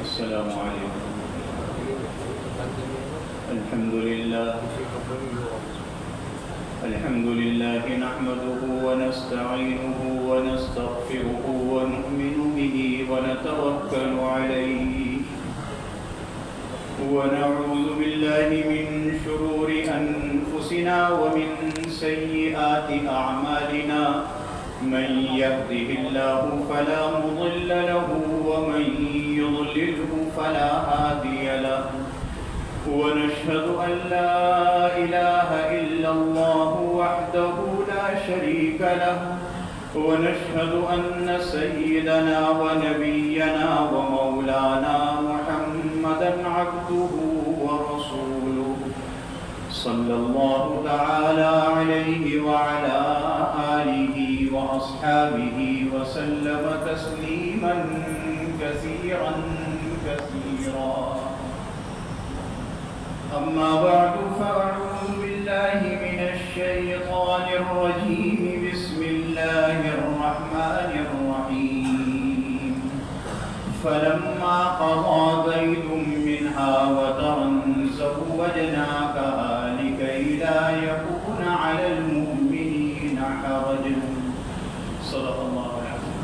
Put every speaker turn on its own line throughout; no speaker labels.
السلام علیکم. الحمد لله نحمده ونستعينه ونستغفره ونؤمن به ونتوكل عليه ونعوذ بالله من شرور أنفسنا ومن سيئات أعمالنا من يهده الله فلا مضل له ومن يضلله فلا هادي له ونشهد أن لا إله إلا الله وحده لا شريك له ونشهد أن سيدنا ونبينا ومولانا محمدا عبده ورسوله صلى الله تعالى عليه وعلى آله وأصحابه وسلم تسليما كثيرا كثيرا. أما بعد فأعوذ بالله من الشيطان الرجيم. بسم الله الرحمن الرحيم. فلما قضى زيد منها وطرا زوجناكها لكي لا يكون على المؤمنين حرج. صدق الله العظيم.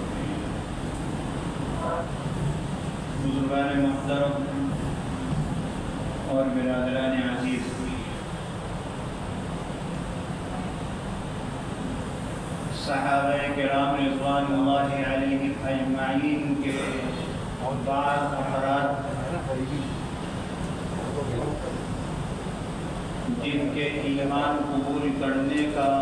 بزرگان محترم اور برادران عزیز، صحابہ کرام رضوان اللہ علیہم اجمعین کے بعض افراد جن کے ایمان قبول کرنے کا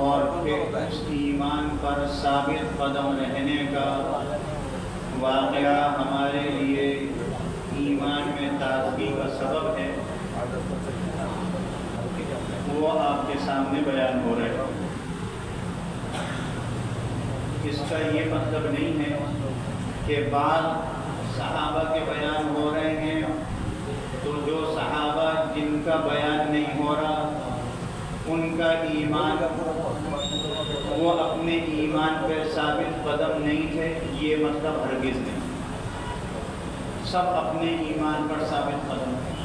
اور پھر اس ایمان پر ثابت قدم رہنے کا واقعہ ہمارے لیے ایمان میں تازگی کا سبب ہے، وہ آپ کے سامنے بیان ہو رہے ہیں. اس کا یہ مطلب نہیں ہے کہ بعض صحابہ کے بیان ہو رہے ہیں تو جو صحابہ جن کا بیان نہیں ہو رہا ان کا ایمان وہ اپنے ایمان پہ ثابت قدم نہیں تھے، یہ مطلب ہرگز نہیں. سب اپنے ایمان پر ثابت قدم ہیں،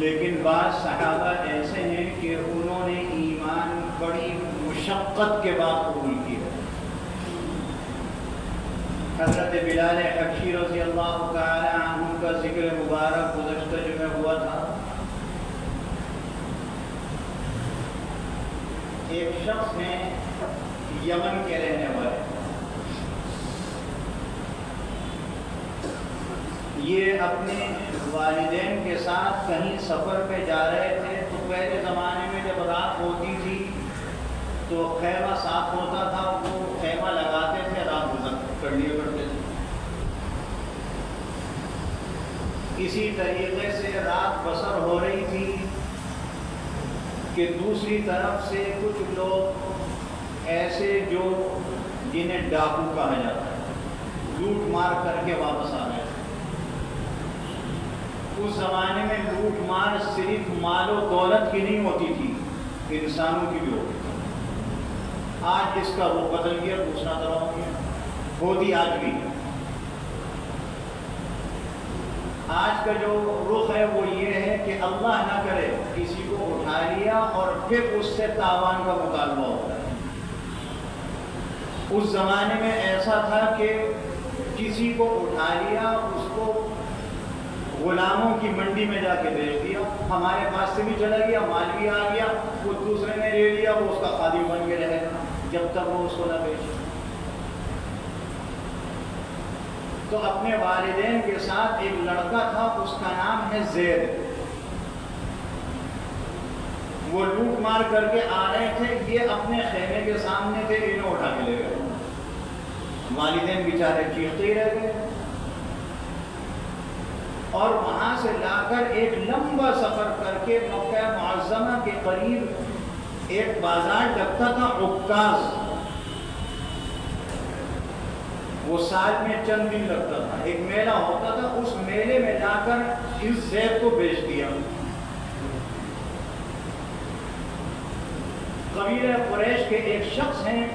لیکن بعض صحابہ ایسے ہیں کہ انہوں نے ایمان بڑی مشقت کے بعد قبول کیا. حضرت بلال حبشی رضی اللہ تعالی عنہ کا ذکر مبارک گزشتہ جمعہ ہوا تھا. ایک شخص ہیں یمن کے رہنے والے، یہ اپنے والدین کے ساتھ کہیں سفر پہ جا رہے تھے تو پہلے زمانے میں جب رات ہوتی تھی تو خیمہ ساتھ ہوتا تھا، وہ خیمہ لگاتے تھے، رات گزر کر لیا کرتے تھے. اسی طریقے سے رات بسر ہو رہی تھی کہ دوسری طرف سے کچھ لوگ ایسے جو جنہیں ڈاکو کہا جاتا ہے لوٹ مار کر کے واپس آ گئے. اس زمانے میں لوٹ مار صرف مال و دولت کی نہیں ہوتی تھی، انسانوں کی بھی ہوتی تھی. آج اس کا رخ بدل گیا، دوسرا طرح ہو گیا، ہوتی آج بھی. آج کا جو رخ ہے وہ یہ ہے کہ اللہ نہ کرے کسی کو اٹھا لیا اور پھر اس سے تاوان کا مطالبہ ہوتا ہے. اس زمانے میں ایسا تھا کہ کسی کو اٹھا لیا، اس کو غلاموں کی منڈی میں جا کے بیچ دیا، ہمارے پاس سے بھی چلا گیا، مال بھی آ گیا، وہ دوسرے نے لے لیا، وہ اس کا خادم بن کے رہے گا جب تک وہ اس کو نہ بیچے. تو اپنے والدین کے ساتھ ایک لڑکا تھا، اس کا نام ہے زید. وہ لوٹ مار کر کے آ رہے تھے، یہ اپنے خیمے کے سامنے تھے، انہیں اٹھا کے لے گئے. والدین بیچارے چیختے ہی رہ گئے اور وہاں سے لا کر ایک لمبا سفر کر کے مکہ معظمہ کے قریب ایک بازار لگتا تھا عکاظ، وہ سال میں چند دن لگتا تھا، ایک میلہ ہوتا تھا، اس میلے میں جا کر اس زید کو بیچ دیا. قبیلہ قریش کے ایک شخص ہیں،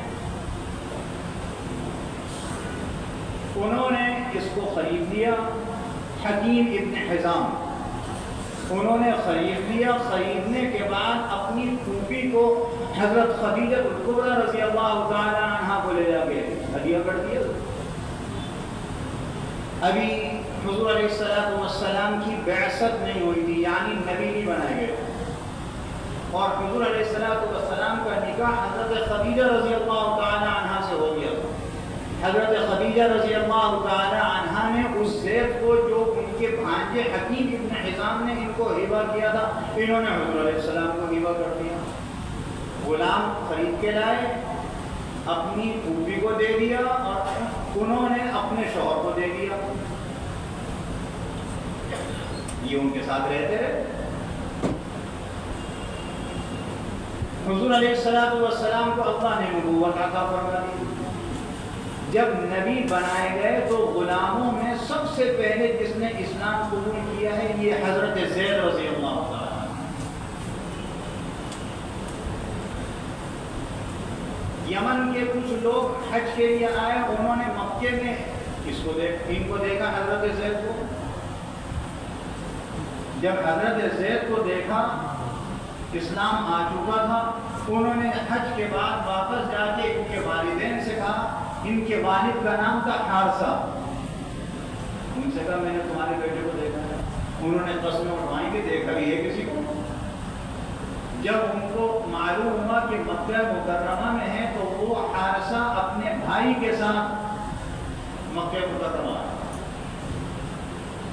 انہوں نے اس کو خرید لیا، حکیم ابن حزام، انہوں نے خرید لیا۔ خریدنے کے بعد اپنی پھوپھی کو حضرت خدیجہ الکبریٰ رضی اللہ تعالی عنہا کو لے جا کے ہدیہ کر دیا۔ ابھی حضور علیہ السلام کی بعثت نہیں ہوئی تھی، یعنی نبی نہیں بنائے گئے، اور حضور علیہ السلام کا نکاح حضرت خدیجہ رضی اللہ تعالی عنہا سے ہو گیا۔ حضرت خدیجہ رضی اللہ تعالی عنہا نے اس زید کو، جو ان کے بھانجے حکیم ابن حزام نے ان کو ہبہ کیا تھا، انہوں نے حضور علیہ السلام کو ہبہ کر دیا۔ غلام خرید کے لائے، اپنی پھوپھی کو دے دیا، اور انہوں نے اپنے شوہر کو دے دیا۔ یہ ان کے ساتھ رہتے رہے۔ حضور علیہ السلام کو اللہ نے نبوت عطا فرما دی۔ جب نبی بنائے گئے تو غلاموں میں سب سے پہلے جس نے اسلام قبول کیا ہے یہ حضرت زید رضی اللہ تعالیٰ۔ یمن کے کچھ لوگ حج کے لیے آئے، انہوں نے مکے میں ان کو دیکھا، حضرت زید کو۔ جب حضرت زید کو دیکھا، اسلام آ چکا تھا، انہوں نے حج کے بعد واپس جا کے ان کے والدین سے کہا، ان کے والد کا نام تھا حارثہ، ان سے کہا میں نے تمہارے بیٹے کو دیکھا ہے۔ انہوں نے قسمیں اٹھائیں کہ دیکھا بھی ہے کسی کو۔ جب ان کو معلوم ہوا کہ مکہ مکرمہ میں ہے تو وہ حارثہ اپنے بھائی کے ساتھ مکہ مکرمہ ہے۔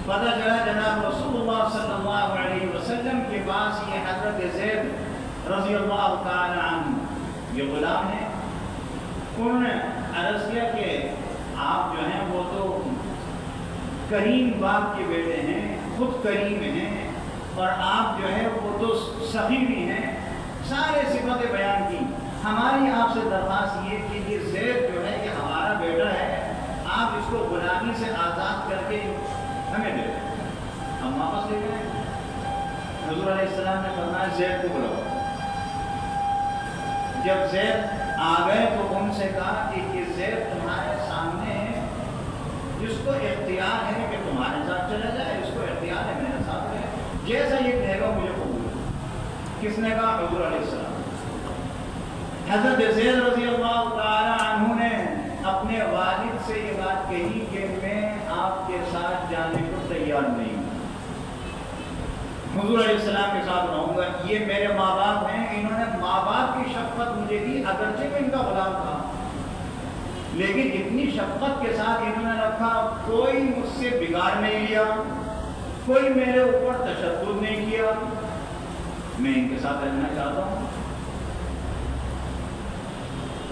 پتہ چلا جناب رسول اللہ صلی اللہ علیہ وسلم کے پاس یہ حضرت زید رضی اللہ تعالی عنہ یہ غلام ہیں۔ انہوں نے عرض کیا کہ آپ جو ہیں وہ تو کریم باپ کے بیٹے ہیں، خود کریم ہیں، اور آپ جو ہے وہ تو سخی بھی ہیں، سارے صفتیں بیان کی۔ ہماری آپ سے درخواست یہ کہ یہ زید جو ہے یہ ہمارا بیٹا ہے، آپ اس کو غلامی سے آزاد کر کے ہمیں دے دیں، ہم واپس لے گئے۔ حضور علیہ السلام نے فرمایا زید کو بلاؤ۔ جب زید آ گئے تو ان سے کہا کہ یہ زید تمہارے سامنے ہے، جس کو اختیار ہے کہ تمہارے ساتھ چلا جائے، اس کو اختیار ہے میرے ساتھ رہے، جیسا یہ کہے گا مجھے قبول ہے۔ کس نے کہا؟ حضور علیہ السلام۔ حضرت زید رضی اللہ تعالی عنہ نے اپنے والد سے یہ بات کہی کہ میں آپ کے ساتھ جانے کو تیار نہیں ہوں، حضور علیہ السلام کے ساتھ رہوں گا۔ یہ میرے ماں باپ ہیں، انہوں نے ماں باپ کی شفقت مجھے دی، اگرچہ میں ان کا غلام تھا، لیکن اتنی شفقت کے ساتھ انہوں نے رکھا، کوئی مجھ سے بگاڑ نہیں لیا، کوئی میرے اوپر تشدد نہیں کیا، میں ان کے ساتھ رہنا چاہتا ہوں۔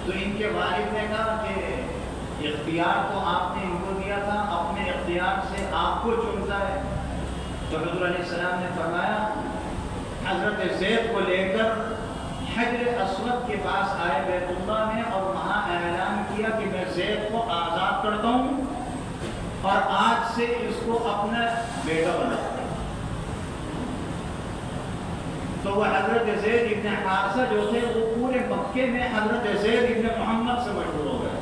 تو ان کے والد نے کہا کہ اختیار تو آپ نے ان کو دیا تھا، اپنے اختیار سے آپ کو چنتا ہے۔ تو حضور علیہ السلام نے فرمایا، حضرت زید کو لے کر حجر اسود کے پاس آئے بیت اللہ میں، اور وہاں اعلان کیا کہ میں زید کو آزاد کرتا ہوں اور آج سے اس کو اپنا بیٹا بناتا ہوں۔ تو وہ حضرت زید ابن حارثہ جو تھے وہ پورے مکے میں حضرت زید ابن محمد سے مشہور ہو گئے۔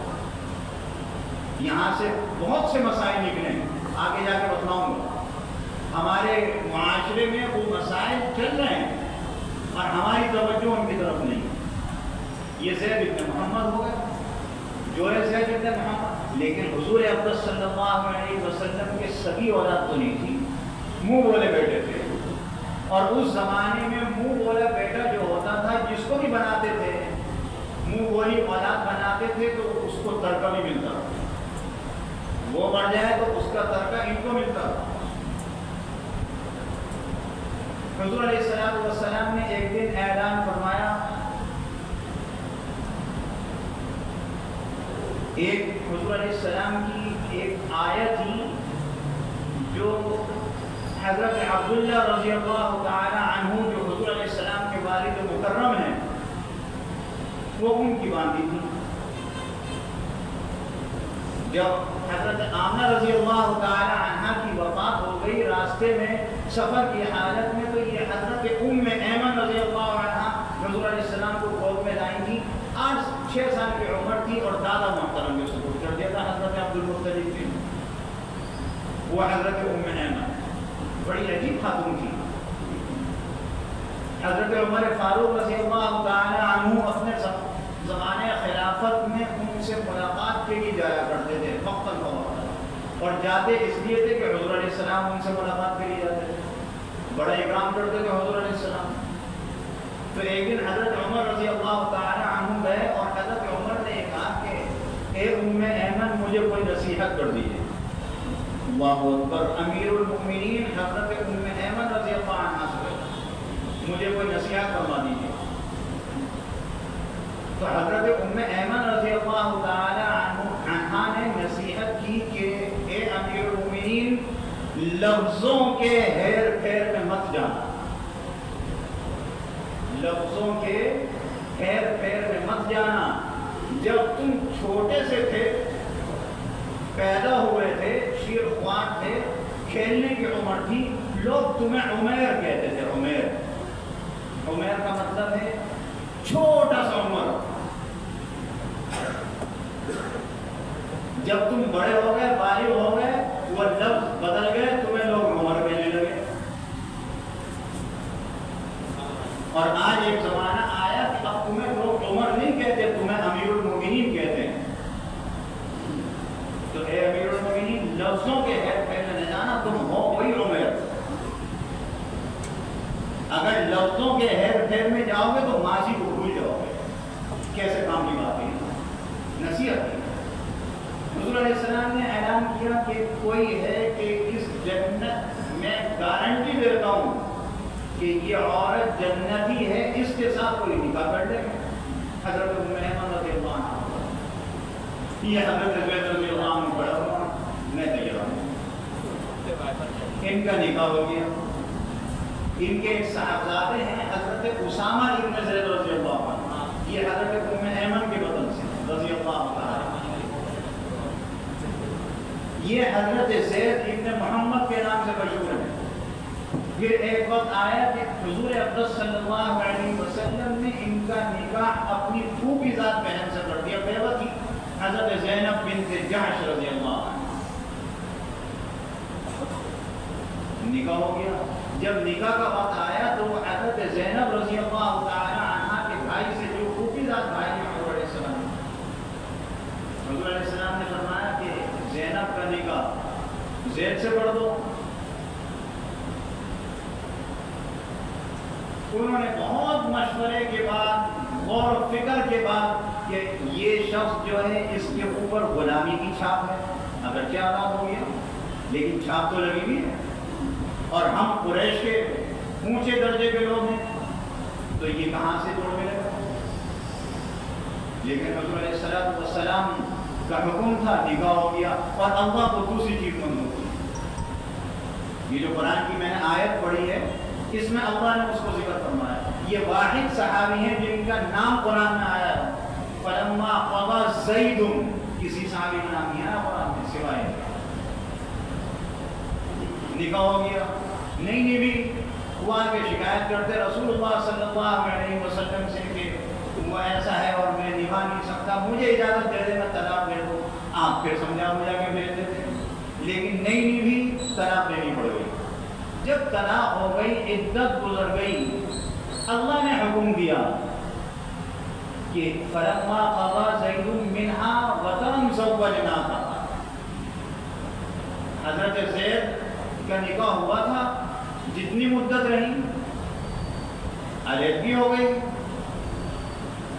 یہاں سے بہت سے مسائل نکلے، آگے جا کے بتلاؤں گا۔ ہمارے معاشرے میں وہ مسائل چل رہے ہیں اور ہماری توجہ ان کی طرف نہیں۔ یہ زید ابن محمد ہو گئے، جو ہے زید ابن محمد، لیکن حضور اقدس صلی اللہ علیہ وسلم کے سگی اولاد تو نہیں تھی، منہ بولے بیٹے تھے۔ اور اس زمانے میں منہ بولا بیٹا جو ہوتا تھا، جس کو بھی بناتے تھے منہ بولی اولاد بناتے تھے تو اس کو ترکہ بھی ملتا، وہ مر جائے تو اس کا ترکہ ان کو ملتا۔ حضور علیہ السلام نے ایک دن اعلان فرمایا، حضور علیہ السلام کی ایک آیت تھی جو حضرت عبداللہ رضی اللہ تعالی عنہ جو حضور علیہ السلام کے والد مکرم ہیں، وہ ان کی باندھی تھی۔ جب حضرت آمنہ رضی اللہ تعالی عنہ کی وفات ہو گئی راستے میں سفر کی حالت میں، تو یہ حضرت ام ایمن رضی اللہ عنہ حضور علیہ السلام کو گود میں وہ حضرت ام ایمن، بڑی عجیب خاتون تھی۔ حضرت عمر فاروق رضی اللہ تعالی عنہ اپنے زمانے خلافت میں ان سے ملاقات کے لیے جایا کرتے تھے وقتاً فوقتاً، اور جاتے اس لیے تھے کہ حضور علیہ السلام ان سے ملاقات کے لیے جاتے تھے، بڑا اکرام کرتے تھے حضور علیہ السلام۔ تو ایک دن حضرت عمر رضی اللہ تعالی عنہ گئے اور حضرت عمر نے کہا کہ اے ام ایمن مجھے کوئی نصیحت کر دیجیے۔ اللہ اکبر، امیر المؤمنین حضرت ام ایمن رضی اللہ عنہ سے مجھے کوئی نصیحت فرما دیجیے۔ تو حضرت ام ایمن رضی اللہ تعالی عنہ نے نصیحت کی کہ اے امیر المؤمنین لفظوں کے ہیر پھیر میں مت جانا، لفظوں کے ہیر پھیر میں مت جانا۔ جب تم چھوٹے سے تھے، پیدا ہوئے تھے، شیر خوان تھے، کھیلنے کی عمر تھی، لوگ تمہیں عمیر کہتے تھے۔ عمیر، عمیر کا مطلب ہے چھوٹا سا عمر۔ جب تم بڑے ہو گئے، بالغ ہو گئے، وہ لفظ بدل گئے، تمہیں لوگ عمر کہنے لگے۔ اور آج ایک زمانہ آیا کہ اب تمہیں لوگ عمر نہیں کہتے، تمہیں امیر المؤمنین کہتے ہیں۔ تو اے امیر المؤمنین لفظوں کے ہیر پھیر میں نہ جانا، تم ہو وہی عمر۔ اگر لفظوں کے ہیر پھیر میں جاؤ گے تو ماضی کو بھول جاؤ گے، کیسے کام کی بات ہے، نصیحت کی۔ حضور علیہ السلام نے اعلان کیا کہ کوئی ہے کہ اس جنت میں گارنٹی دیتا ہوں کہ یہ عورت جنتی ہے، اس کے ساتھ کوئی نکاح کر لے گا۔ حضرت ام ایمن رضی اللہ عنہ، یہ حضرت زید رضی اللہ عنہ بڑا ہوا، میں تیار ہوں۔ ان کا نکاح ہو گیا۔ ان کے ایک صاحبزادے ہیں حضرت اسامہ ابن زید رضی اللہ عنہ، یہ حضرت ام ایمن کے بدن سے رضی اللہ عنہ۔ یہ حضرت زید ابن محمد کے نام سے مشہور ہے۔ پھر ایک وقت آیا کہ حضور اقدس صلی اللہ علیہ وسلم نے ان کا نکاح اپنی پھوپھی ذات بہن سے کر دیا، بیوہ تھی حضرت زینب بنت جحش رضی اللہ عنہ۔ نکاح ہو گیا۔ جب نکاح کا وقت آیا تو حضرت زینب رضی اللہ تعالی عنہ کے بھائی سے، جو پھوپھی ذات بھائی ہیں حضور علیہ السلام، حضور علیہ السلام نے فرمایا کہ زینب کا نکاح زید سے کر دو۔ انہوں نے بہت مشورے کے بعد، غور و فکر کے بعد، کہ یہ شخص جو ہے اس کے اوپر غلامی کی چھاپ ہے، اگر کیا آزاد ہو گیا لیکن چھاپ تو لگی ہوئی ہے، اور ہم قریش کے اونچے درجے کے لوگ ہیں، تو یہ کہاں سے جوڑ ملے گا؟ لیکن حضور علیہ السلام کا حکم تھا، نکاح ہو گیا، اور اللہ کو دوسری چیز منظور تھی۔ یہ جو قرآن کی میں نے آیت پڑھی ہے، اس میں اللہ نے اس کو ذکر فرمایا۔ یہ واحد صحابی ہیں جن کا نام قرآن میں آیا ہے، فلما قضى زید، کسی صحابی کا نام نہیں آیا قرآن میں سوائے۔ نکاح ہو گیا، نئی نئی ہوا کہ شکایت کرتے رسول اللہ صلی اللہ علیہ وسلم سے کہ وہ ایسا ہے اور میں نبھا نہیں سکتا، مجھے اجازت دے دے، میں طلاق دے دوں۔ آپ پھر سمجھا کے بھیج دیتے، لیکن نئی نئی بھی طلاق دینی پڑ گئی۔ جب طلاق ہو گئی، عدت گزر گئی، اللہ نے حکم دیا کہ فلما قضى زید منها وطرا زوجناها، حضرت زید کا نکاح ہوا تھا، جتنی مدت رہی علیحدگی ہو گئی،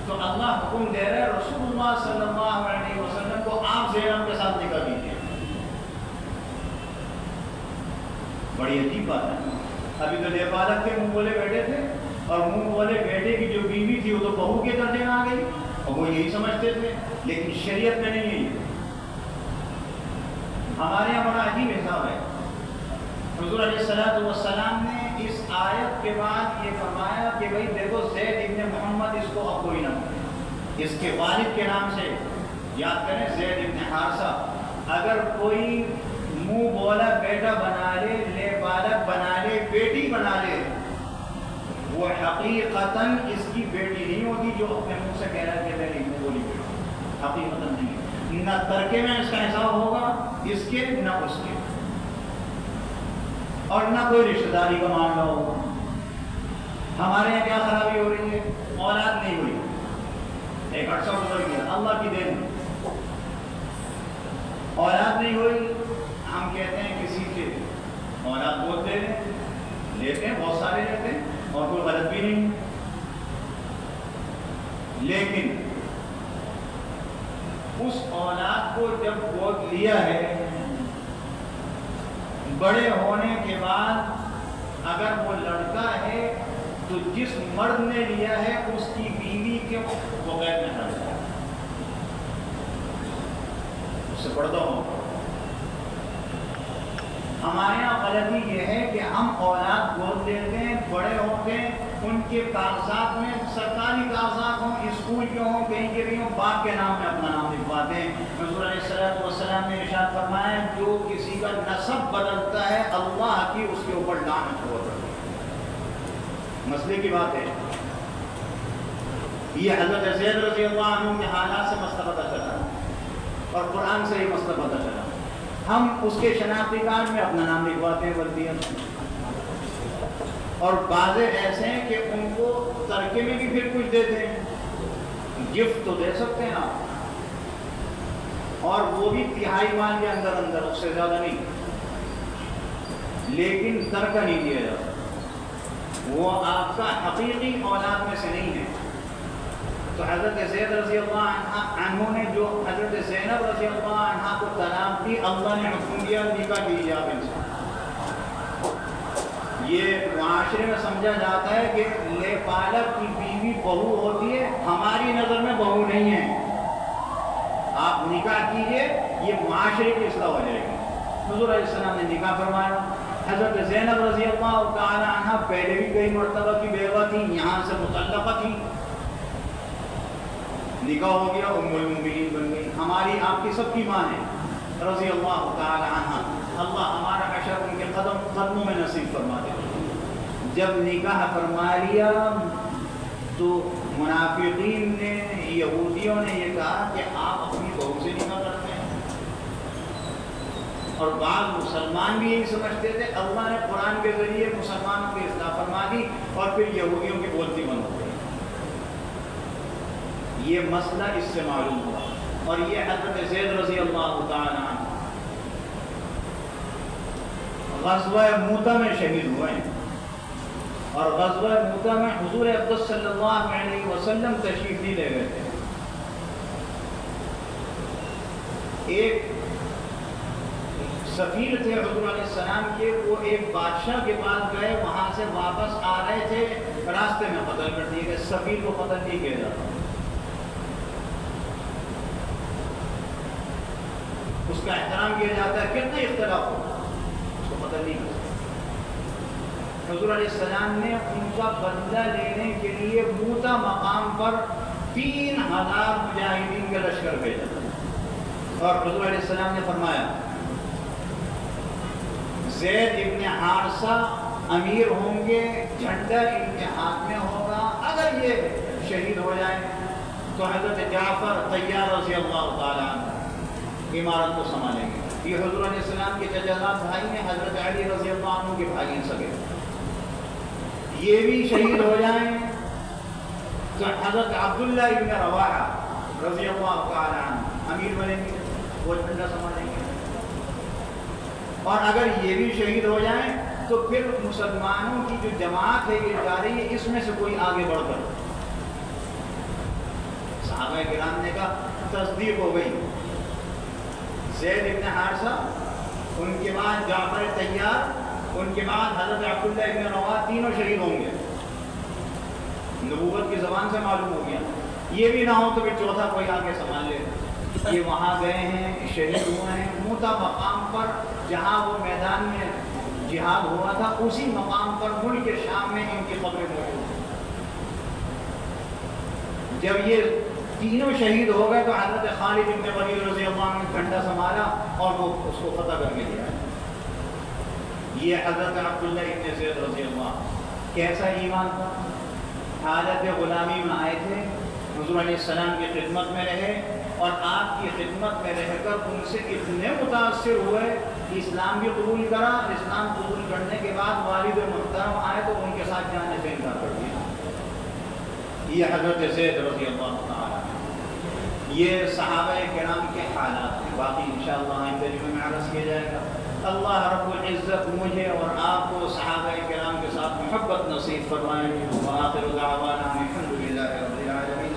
تو اللہ حکم دے رہے رسول اللہ صلی اللہ علیہ وسلم کو آپ زینب کے ساتھ نکاح کیجیے۔ بڑی عجیب بات ہے، ابھی تو لے بالغ کے منہ بولے بیٹے تھے، اور منہ بولے بیٹے کی جو بیوی تھی وہ تو بہو کے درجے میں آ گئی، اور وہ یہی سمجھتے تھے، لیکن شریعت میں نہیں ہے۔ ہمارے یہاں بڑا عجیب حساب ہے۔ حضور علیہ السلام نے اس آیت کے بعد یہ فرمایا کہ بھئی دیکھو زید ابن محمد اس کو اب کوئی نہ کرے، اس کے والد کے نام سے یاد کریں، زید ابن حارثہ۔ اگر کوئی منہ بولا بیٹا بنا لے، لے بالغ بنا لے، بیٹی بنا لے، وہ حقیقتاً اس کی بیٹی نہیں ہوتی، جو اپنے منہ سے کہہ رہا ہے کہ میری منہ بولی بیٹی، حقیقتاً نہیں ہے۔ نہ ترکے میں اس کا حساب ہوگا اس کے، نہ اس کے۔ اور نہ کوئی رشتہ داری کا معاملہ ہوگا. ہمارے یہاں کیا خرابی ہو رہی ہے؟ اولاد نہیں ہوئی، ایک عرصہ گزر گیا، اللہ کی دین، اولاد نہیں ہوئی. ہم کہتے ہیں کسی سے اولاد بہت دے دیں، لیتے ہیں، بہت سارے لیتے ہیں، اور کوئی غلط بھی نہیں. لیکن اس اولاد کو جب گود لیا ہے، بڑے ہونے کے بعد اگر وہ لڑکا ہے تو جس مرد نے لیا ہے اس کی بیوی کے بغیر نہ ہٹ جائے، اس سے پردہ ہو. ہمارے یہاں غلطی یہ ہے کہ ہم اولاد گود لیتے ہیں، بڑے ہوتے ہیں، ان کے کاغذات میں سرکاری کاغذات ہوں، اسکول کے ہوں، کہیں کے بھی ہوں، باپ کے نام میں اپنا نام لکھواتے ہیں. حضور علیہ السلام نے ارشاد فرمایا جو کسی کا نسب بدلتا ہے اللہ کی اس کے اوپر لعنت ہو رہی ہے. مسئلے کی بات ہے یہ. حضرت زید رضی اللہ عنہ کے حالات سے مسئلہ پتہ چلا اور قرآن سے یہ مسئلہ پتہ چلا. ہم اس کے شناختی کارڈ میں اپنا نام لکھواتے ہیں ولدیت، اور بعض ایسے ہیں کہ ان کو ترکے میں بھی پھر کچھ دیتے ہیں. گفٹ تو دے سکتے ہیں آپ، اور وہ بھی تہائی مال کے اندر اس سے زیادہ نہیں، لیکن ترکہ نہیں دیا جاتا. وہ آپ کا حقیقی اولاد میں سے نہیں ہے. تو حضرت زید رضی اللہ عنہ نے جو حضرت زینب رضی اللہ عنہ کو طلاق دی، اللہ نے حکم دیا نکاح کیجیے آپ ان سے. یہ معاشرے میں سمجھا جاتا ہے کہ لے پالک کی بیوی بہو ہوتی ہے، ہماری نظر میں بہو نہیں ہے، آپ نکاح کیجیے، یہ معاشرے کی اصلاح ہو جائے گی. حضور علیہ السلام نے نکاح فرمایا. حضرت زینب رضی اللہ تعالی عنہ پہلے بھی کئی مرتبہ کی بیوہ تھی، یہاں سے مطلقہ تھی، نکاح ہو گیا، ام المؤمنین بن گئی. ہماری آپ کی سب کی ماں ہے رضی اللہ تعالی عنہ. اللہ ہمارا حشر ان کے قدموں میں نصیب فرما دے. جب نکاح فرما لیا تو منافقین نے، یہودیوں نے یہ کہا کہ آپ اپنی بہو سے نکاح کرتے ہیں، اور بعض مسلمان بھی یہی سمجھتے تھے. اللہ نے قرآن کے ذریعے مسلمانوں کی اصلاح فرما دی اور پھر یہودیوں کی بولتی بند ہو گئی. یہ مسئلہ اس سے معلوم ہوا. اور یہ حضرت زید رضی اللہ تعالی عنہ غزوہ موتہ میں شہید ہوئے ہیں، اور غزوہ موتہ میں حضور اقدس صلی اللہ علیہ وسلم تشریف نہیں لے گئے تھے. ایک سفیر تھے حضور علیہ السلام کے، وہ ایک بادشاہ کے پاس گئے، وہاں سے واپس آ رہے تھے، راستے میں قتل کر دیے گئے. سفیر کو قتل نہیں کیا جاتا، اس کا احترام کیا جاتا ہے، کتنا اختلاف ہو اس کو قتل نہیں کیا. حضور علیہ السلام نے ان کا بدلہ لینے کے لیے موتہ مقام پر 3000 مجاہدین کا لشکر بھیجا، اور حضور علیہ السلام نے فرمایا زید ابن حارثہ امیر ہوں گے، جھنڈا ان کے ہاتھ میں ہوگا، اگر یہ شہید ہو جائیں تو حضرت جعفر طیار رضی اللہ تعالیٰ عنہ عمارت کو سنبھالیں گے. یہ حضور علیہ السلام کے چچا بھائی ہیں، حضرت علی رضی اللہ عنہ کے بھائی ہیں سگے، یہ بھی شہید ہو جائیں تو حضرت عبداللہ ابن رواحہ رضی اللہ تعالیٰ عنہ امیر بنیں گے، وہ جھنڈا سنبھالیں گے. اور اگر یہ بھی شہید ہو جائیں تو پھر مسلمانوں کی جو جماعت ہے یہ جا رہی ہے، اس میں سے کوئی آگے بڑھ کر. صحابہ کرام نے کہا تصدیق ہو گئی. زید ابن حارثہ، ان کے بعد جعفر طیار، ان کے بعد حضرت عبداللہ ابن رواحہ، تینوں شہید ہوں گے. نبوت کی زبان سے معلوم ہو گیا. یہ بھی نہ ہو تو پھر چوتھا کوئی آگے سنبھال لے. یہ وہاں گئے ہیں، شہید ہوئے ہیں موتہ مقام پر، جہاں وہ میدان میں جہاد ہوا تھا، اسی مقام پر ملک شام میں ان کی قبریں موجود ہیں. جب یہ تینوں شہید ہو گئے تو حضرت خالد بن ولید رضی اللہ عنہ نے جھنڈا سنبھالا اور وہ اس کو فتح کر کے دیا. یہ حضرت عبداللہ ابن زید رضی اللہ عنہ کیسا ایمان تھا. حالت غلامی میں آئے تھے حضور علیہ السلام کی خدمت میں رہے اور آپ کی خدمت میں رہ کر ان سے اتنے متاثر ہوئے کہ اسلام بھی قبول کرا. اسلام قبول کرنے کے بعد والد محترم آئے تو ان کے ساتھ جانے سے انکار کر دیا. یہ حضرت زید رضی اللہ تعالیٰ یہ صحابہ کرام کے حالات ہیں. باقی انشاءاللہ آئندہ جمعہ میں عرض کیا جائے گا. اللہ رب العزت مجھے اور آپ کو صحابہ کرام کے ساتھ محبت نصیب فرمائے. وآخر دعوانا الحمدللہ رب العالمین.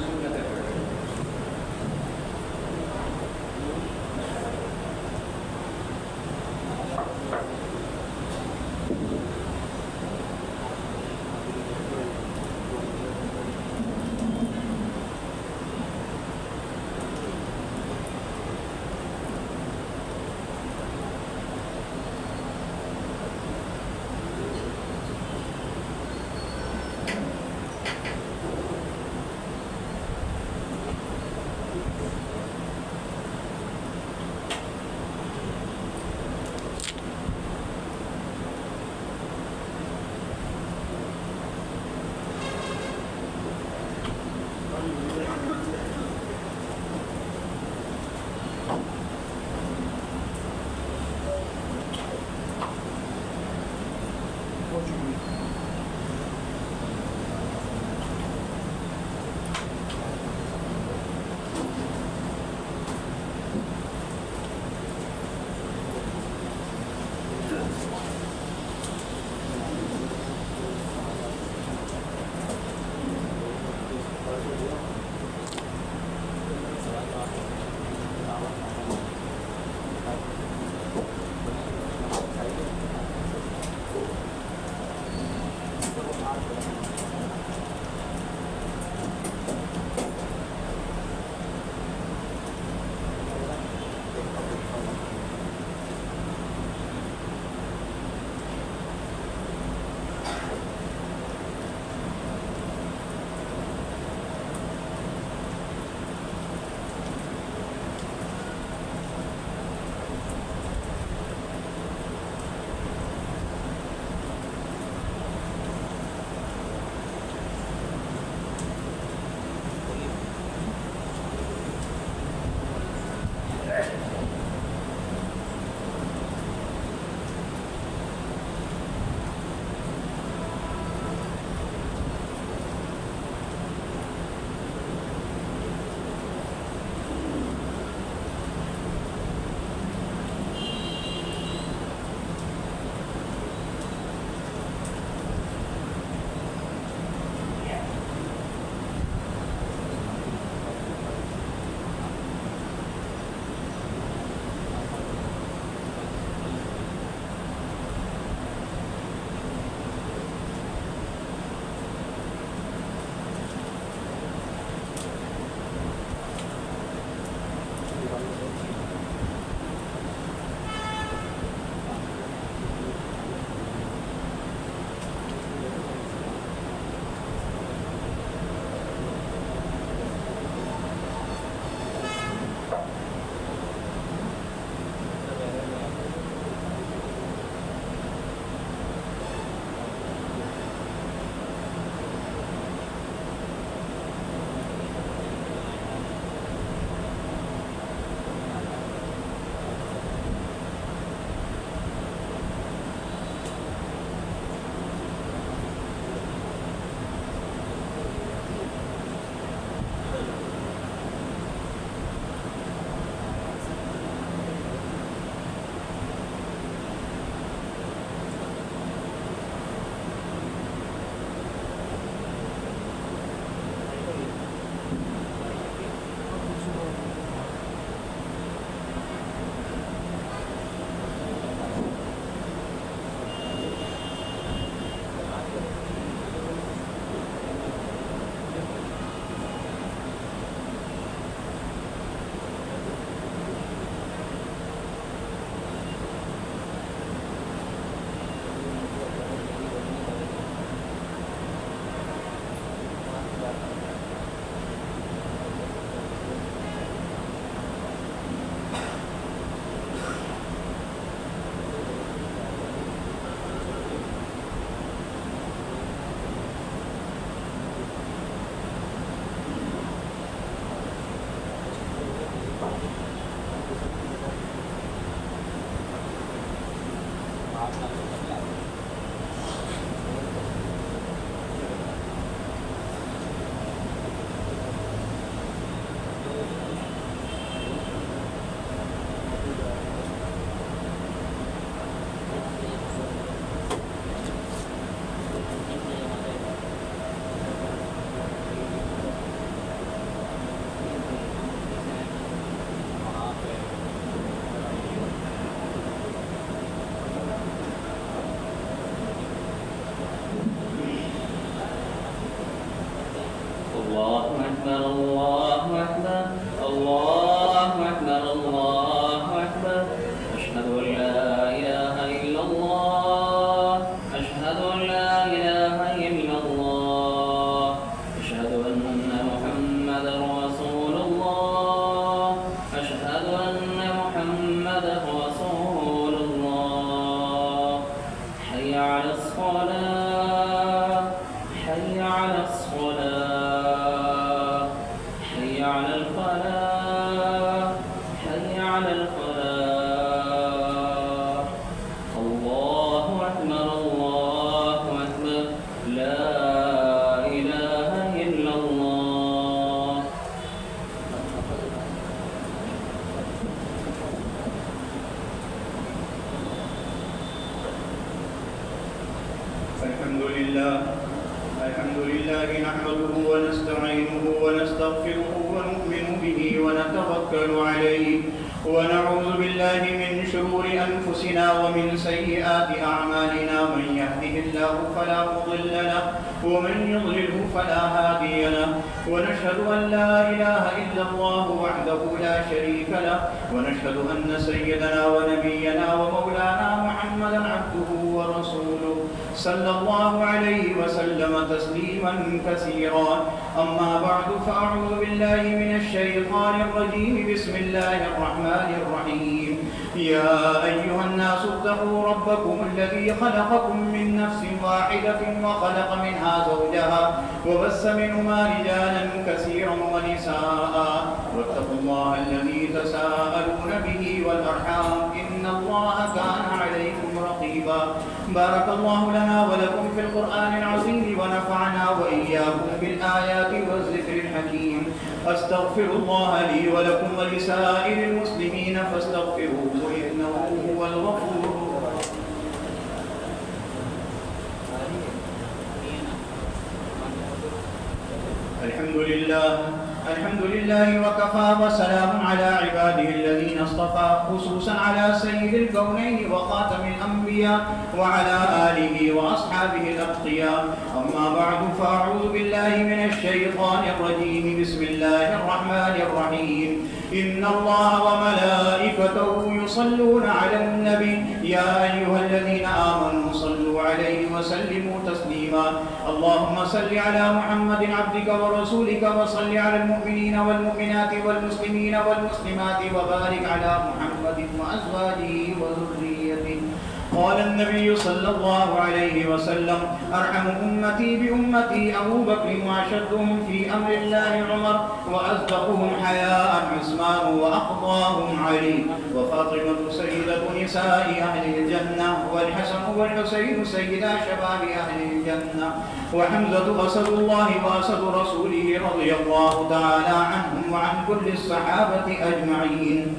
أكبر الله أكبر الله أكبر الله أكبر أشهد أن لا إله إلا الله أشهد أن لا إله إلا الله أشهد أن محمدا رسول الله أشهد أن محمدا رسول الله حي على الصلاة حي على الصلاة حي على الفلاح حي على الفلاح الله أكبر الله أكبر لا إله إلا الله
الحمد لله نحمده ونستعينه ونستغفره ونؤمن به ونتوكل عليه ونعوذ بالله من شرور أنفسنا ومن سيئات أعمالنا من يهده الله فلا مضل له ومن يضلله فلا هادي له ونشهد أن لا إله إلا الله وحده لا شريك له ونشهد أن سيدنا ونبينا ومولانا محمدا عبده ورسوله صلى الله عليه وسلم تسليما كثيرا أما بعد فأعوذ بالله من الشيطان الرجيم بسم الله الرحمن الرحيم يا أيها الناس اتقوا ربكم الذي خلقكم من نفس واحدة وخلق منها زوجها وبث منهما رجالا كثيرا ونساء واتقوا الله الذي تساءلون به والأرحام إن الله كان عليكم رقيبا بارك الله لنا ولكم في القرآن العظيم ونفعنا وإياكم بالآيات والذكر الحكيم أستغفر الله لي ولكم ولسائر المسلمين فاستغفروه إنه هو الغفور الرحيم الحمد لله وكفى وسلام على عباده الذين اصطفى خصوصا على سيد الكونين وخاتم الأنبياء وعلى آله وأصحابه الأتقياء أما بعد فأعوذ بالله من الشيطان الرجيم بسم الله الرحمن الرحيم إن الله وملائكته يصلون على النبي يا أيها الذين آمنوا صلوا عليه وسلموا تسليما اللهم صل على محمد عبدك ورسولك وصل على المؤمنين والمؤمنات والمسلمين والمسلمات وبارك على محمد وأزواجه وذريته قال النبي صلى الله عليه وسلم أرحم أمتي بأمتي أبو بكر وأشدهم في أمر الله عمر وأصدقهم حياء عثمان وأقضاهم علي وفاطمة سيدة نساء أهل الجنة والحسن والحسين سيدا شباب أهل الجنة وحمزة أسد الله وأسد رسوله رضي الله تعالى عنهم وعن كل الصحابة أجمعين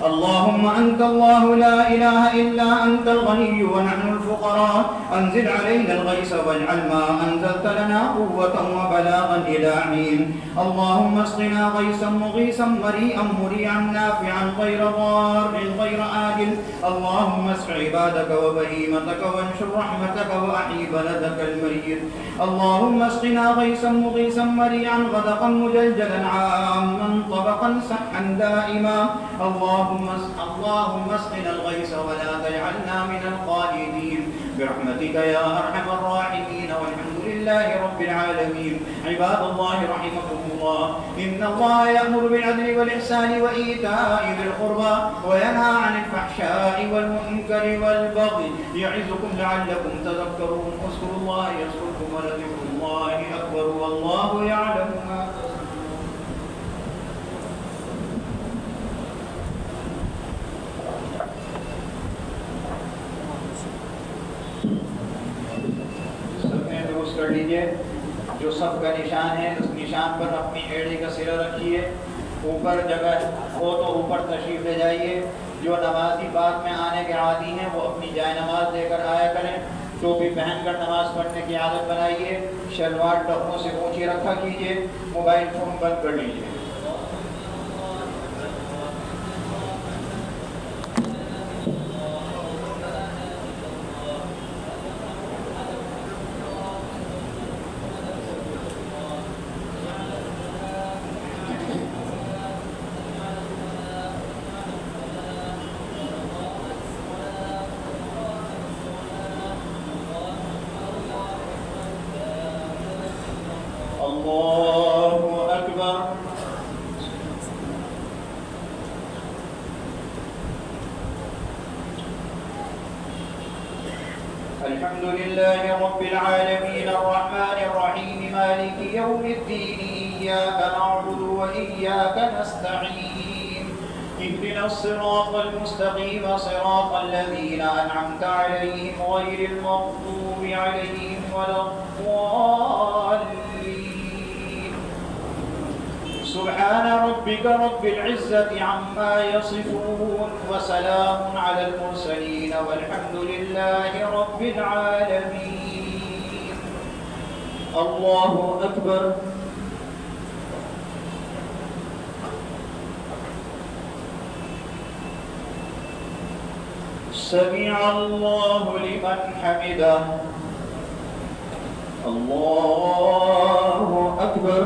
اللهم أنت الله لا إله إلا أنت الغني ونحن الفقراء أنزل علينا الغيث واجعل ما أنزلت لنا قوة وبلاغا إلى حين اللهم اسقنا غيثا مغيثا مريئا مريعا نافعا غير ضار غير آجل اللهم اسق عبادك وبهيمتك وانشر رحمتك وأحيي بلدك الميت اللهم اسقنا غيثا مغيثا مريعا غدقا مجلجلا عاما طبقا سحا دائما اللهم اسقنا الغيث ولا تجعلنا من القانطين برحمتك يا أرحم الراحمين والحمد لله رب العالمين عباد الله رحمكم الله إن الله يأمر بالعدل والإحسان وإيتاء ذي القربى وينهى عن الفحشاء والمنكر والبغي يعظكم لعلكم تذكرون اذكروا الله يذكركم ولذكر الله أكبر والله يعلم ما کر لیجئے جو صف کا نشان ہے اس نشان پر اپنی ایڑی کا سرا رکھیے اوپر جگہ ہو تو اوپر تشریف لے جائیے جو نمازی بعد میں آنے کے عادی ہیں وہ اپنی جائے نماز لے کر آیا کریں ٹوپی پہن کر نماز پڑھنے کی عادت بنائیے شلوار ٹخنوں سے اونچی رکھا کیجئے موبائل فون بند کر لیجئے الله أكبر. الحمد لله رب العالمين الرحمن الرحيم مالك يوم الدين إياك نعبد وإياك نستعين اهدنا الصراط المستقيم صراط الذين أنعمت عليهم غير المغضوب عليهم ولا الضالين. سبحان ربك رب العزة عما يصفون وسلام على المرسلين والحمد لله رب العالمين. الله أكبر. سمع الله لمن حمده. الله أكبر.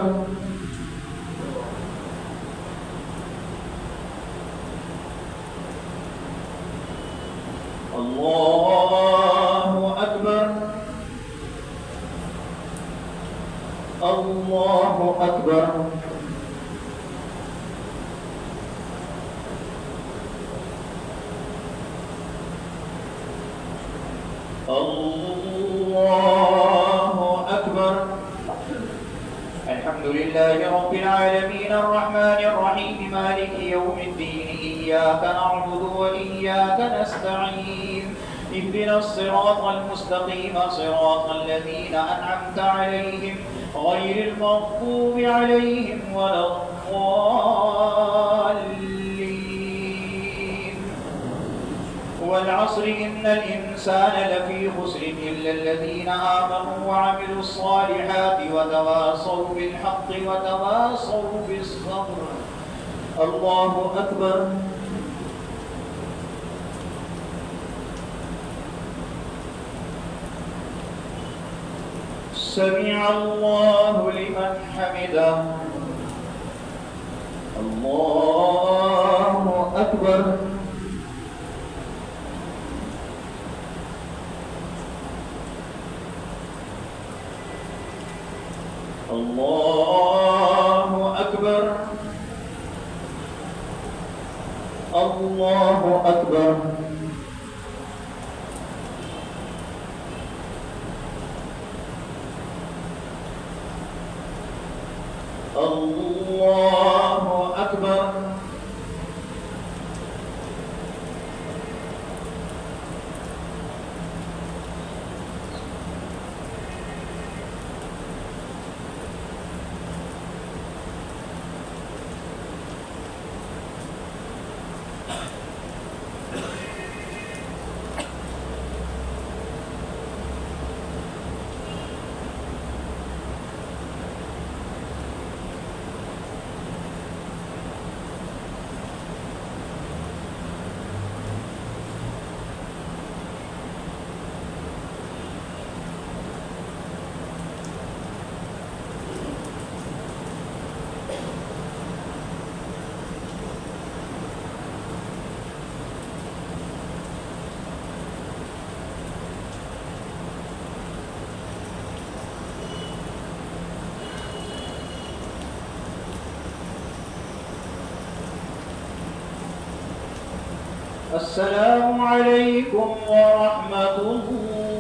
الله أكبر. الله أكبر. الله أكبر. الحمد لله رب العالمين الرحمن الرحيم مالك يوم الدين إياك نعبد وإياك نستعين اهدنا الصراط المستقيم صراط الذين أنعمت عليهم غير المغضوب عليهم ولا الضالين. والعصر إن الإنسان لفي خسر إلا الذين آمنوا وعملوا الصالحات وتواصوا بالحق وتواصوا بالصبر. الله أكبر. سمع الله لمن حمده. الله أكبر. الله أكبر. الله أكبر. الله أكبر. السلام عليكم ورحمة الله.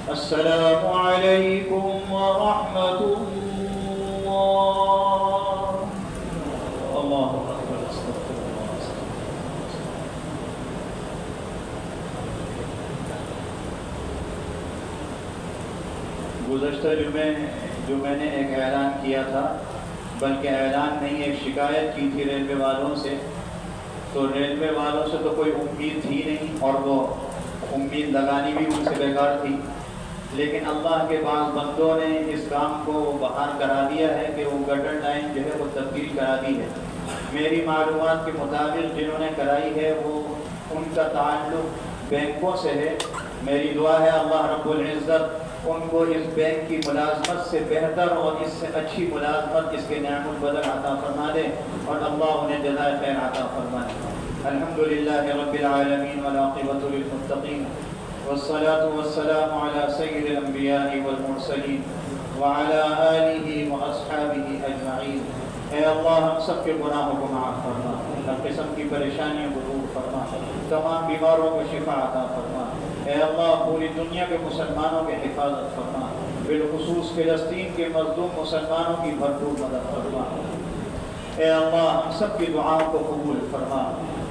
السلام عليكم ورحمة الله. الله أكبر. استغفر الله. گزشتہ جو میں نے ایک اعلان کیا تھا، بلکہ اعلان نہیں ایک شکایت کی تھی ریلوے والوں سے، تو ریلوے والوں سے تو کوئی امید تھی نہیں اور وہ امید لگانی بھی ان سے بیکار تھی، لیکن اللہ کے بعض بندوں نے اس کام کو بحال کرا دیا ہے کہ وہ گٹر لائن جو ہے وہ تبدیل کرا دی ہے۔ میری معلومات کے مطابق جنہوں نے کرائی ہے وہ ان کا تعلق بینکوں سے ہے۔ میری دعا ہے اللہ رب العزت ان کو اس بینک کی ملازمت سے بہتر اور اس سے اچھی ملازمت اس کے نعم البدل عطا فرما دے اور اللہ انہیں جزائے خیر عطا فرمائے۔ الحمدللہ رب العالمین والعاقبۃ للمتقین والصلاة والسلام على سيد الأنبياء والمرسلين وعلى آله وأصحابه أجمعين. اے اللہ ہم سب کے گناہوں کو معاف فرما، ہر قسم کی پریشانیوں کو دور فرما، تمام بیماروں کو شفا عطا فرما. اے اللہ پوری دنیا کے مسلمانوں کی حفاظت فرما، بالخصوص فلسطین کے مظلوم مسلمانوں کی بھرپور مدد فرما. اے اللہ ہم سب کی دعاؤں کو قبول فرما.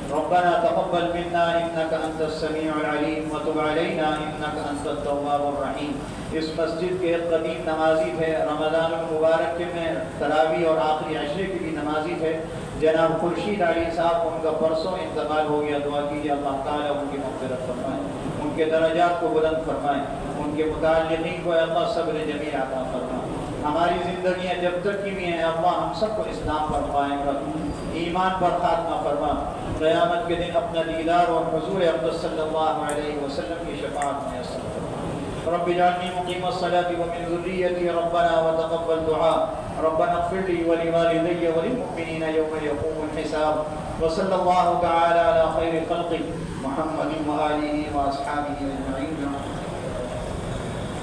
ربنا تقبل منا انك انت السميع العليم وتب علينا انك انت التواب الرحيم. اس مسجد کے ایک قدیم نمازی تھے، رمضان المبارک کے میں تراویح اور آخری عشرے کی بھی نمازی تھے، جناب خورشید علی صاحب. ان کا پرسوں انتقال ہو گیا. دعا کیجیے اللہ تعالیٰ ان کی مغفرت فرمائے، ان کے درجات کو بلند فرمائے، ان کے متعلقین کو اللہ صبر جمیل عطا فرمائے. ہماری زندگیاں جب تک کی بھی ہیں اللہ ہم سب کو اسلام پر قائم رکھ، ایمان پر خاتمہ فرما. قیامت کے دن اپنا دیدار اور حضور اقدس صلی اللہ علیہ وسلم کی شفاعت میسر فرما. رب اجعلنی مقیم الصلاة ومن ذریتی ربنا وتقبل دعاء. ربنا اغفر لي ولوالدي وللمؤمنين يوم يقوم الحساب. وصلى الله تعالى على خير خلقه محمد وآله وأصحابه أجمعين.